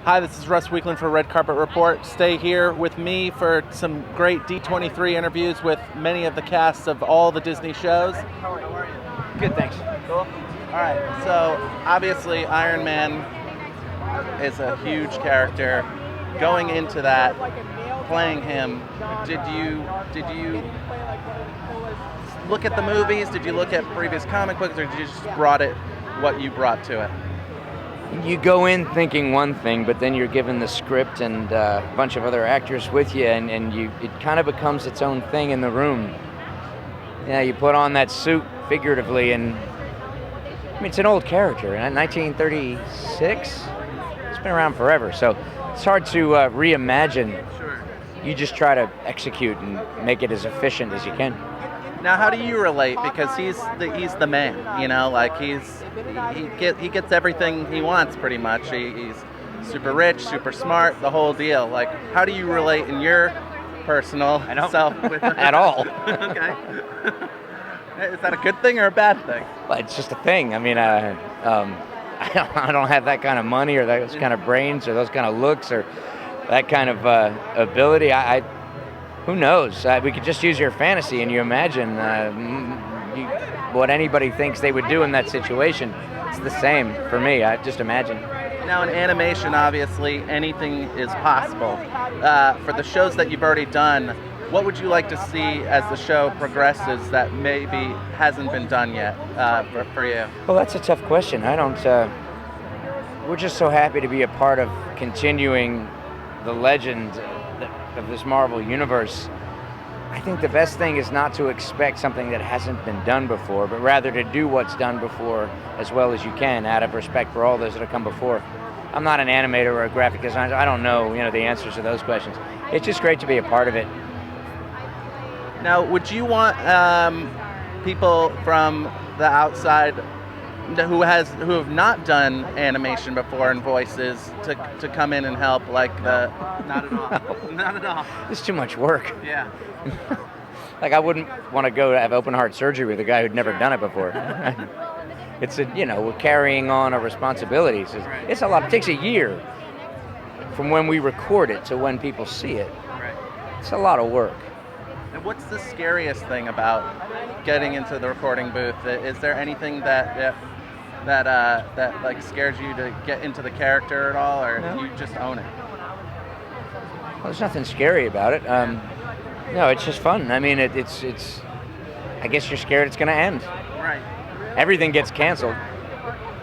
Hi, this is Russ Weekland for Red Carpet Report. Stay here with me for some great D23 interviews with many of the casts of all the Disney shows. How are you? Good, thanks. Cool. All right, so obviously Iron Man is a huge character. Going into that, playing him, did you look at the movies? Did you look at previous comic books, or did you just brought it what you brought to it? You go in thinking one thing, but then you're given the script and a bunch of other actors with you, and it kind of becomes its own thing in the room. Yeah, you put on that suit figuratively, and I mean, it's an old character. In 1936, it's been around forever, so it's hard to reimagine. Sure. You just try to execute and make it as efficient as you can. Now, how do you relate? Because he's the man, you know, like he gets everything he wants pretty much. He's super rich, super smart, the whole deal. Like, how do you relate in your personal self with at all? Okay. Is that a good thing or a bad thing? Well, it's just a thing. I mean, I don't have that kind of money or those kind of brains or those kind of looks or that kind of ability. Who knows? We could just use your fantasy and you imagine what anybody thinks they would do in that situation. It's the same for me. I just imagine. Now, in animation, obviously, anything is possible. For the shows that you've already done, what would you like to see as the show progresses that maybe hasn't been done yet for you? Well, that's a tough question. I don't. We're just so happy to be a part of continuing the legend of this Marvel universe. I think the best thing is not to expect something that hasn't been done before, but rather to do what's done before as well as you can, out of respect for all those that have come before. I'm not an animator or a graphic designer. I don't know, the answers to those questions. It's just great to be a part of it. Now, would you want people from the outside who have not done animation before and voices to come in and help? Not at all. Not at all. It's too much work. Yeah. Like, I wouldn't want to go have open heart surgery with a guy who'd never done it before. It's we're carrying on a responsibility. It's a lot. It takes a year from when we record it to when people see it. Right. It's a lot of work. And what's the scariest thing about getting into the recording booth? Is there anything that like scares you to get into the character at all, or No. you just own it? Well, there's nothing scary about it. No, it's just fun. I mean, it's. I guess you're scared it's going to end. Right. Everything gets canceled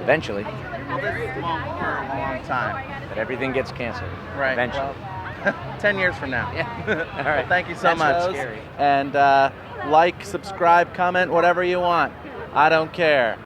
eventually, Well, this won't for a long time. but everything gets canceled Right. eventually. Well, 10 years from now. Yeah. All right. Well, thank you so That's much. scary. And like, subscribe, comment, whatever you want. I don't care.